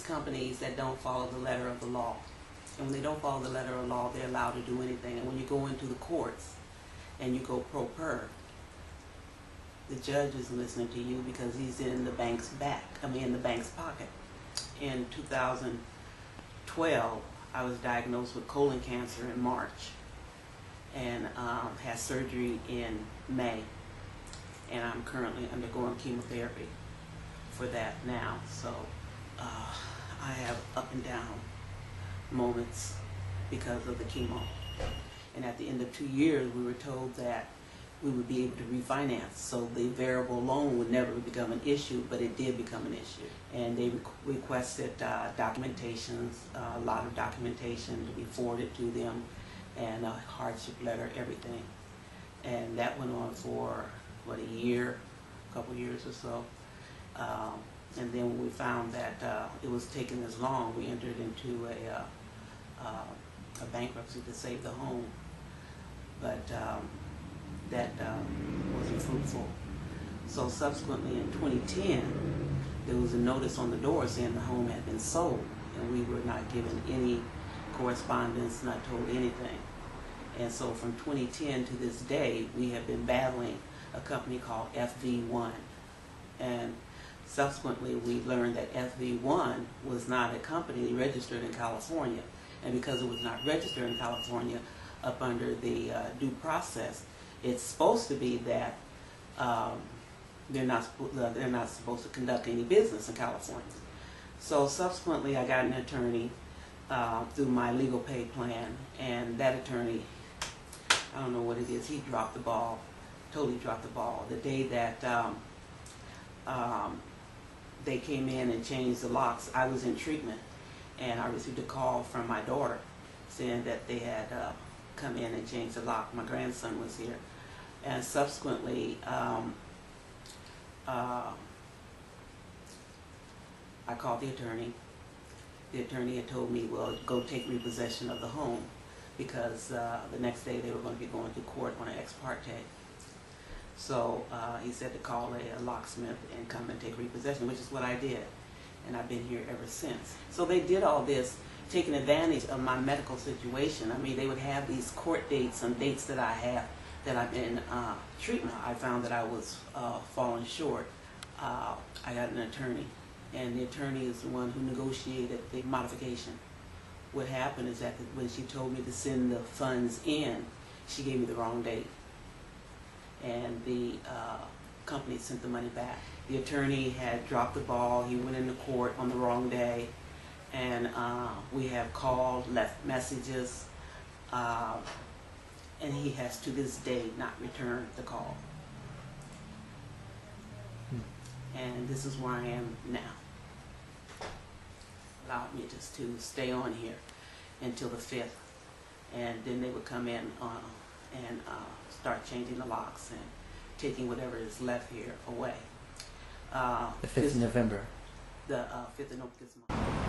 companies that don't follow the letter of the law. And when they don't follow the letter of the law, they're allowed to do anything. And when you go into the courts and you go pro per, the judge is listening to you because he's in the bank's in the bank's pocket. In 2012, I was diagnosed with colon cancer in March and had surgery in May. And I'm currently undergoing chemotherapy for that now. So I have up and down moments because of the chemo. And at the end of 2 years, we were told that we would be able to refinance, so the variable loan would never become an issue, but it did become an issue. And they requested documentations, a lot of documentation to be forwarded to them, and a hardship letter, everything. And that went on for, what, a year, a couple years or so. And then when we found that it was taking as long, we entered into a bankruptcy to save the home. But that wasn't fruitful. So subsequently in 2010, there was a notice on the door saying the home had been sold, and we were not given any correspondence, not told anything. And so from 2010 to this day, we have been battling a company called FV1. And subsequently, we learned that FV1 was not a company registered in California. And because it was not registered in California, up under the due process, it's supposed to be that they're not supposed to conduct any business in California. So subsequently, I got an attorney through my legal pay plan, and that attorney, I don't know what it is, he dropped the ball, totally dropped the ball. The day that they came in and changed the locks, I was in treatment, and I received a call from my daughter saying that they had come in and changed the lock. My grandson was here. And subsequently, I called the attorney. The attorney had told me, well, go take repossession of the home, because the next day they were going to be going to court on an ex parte. So he said to call a locksmith and come and take repossession, which is what I did. And I've been here ever since. So they did all this, taking advantage of my medical situation. I mean, they would have these court dates and dates that I have that I'm in treatment. I found that I was falling short. I got an attorney, and the attorney is the one who negotiated the modification. What happened is that when she told me to send the funds in, she gave me the wrong date, and the company sent the money back. The attorney had dropped the ball. He went into court on the wrong day, and we have called, left messages, and he has to this day not returned the call. And this is where I am now. Allowed me just to stay on here until the 5th, and then they would come in and start changing the locks and taking whatever is left here away. The 5th of November. The 5th of November this month.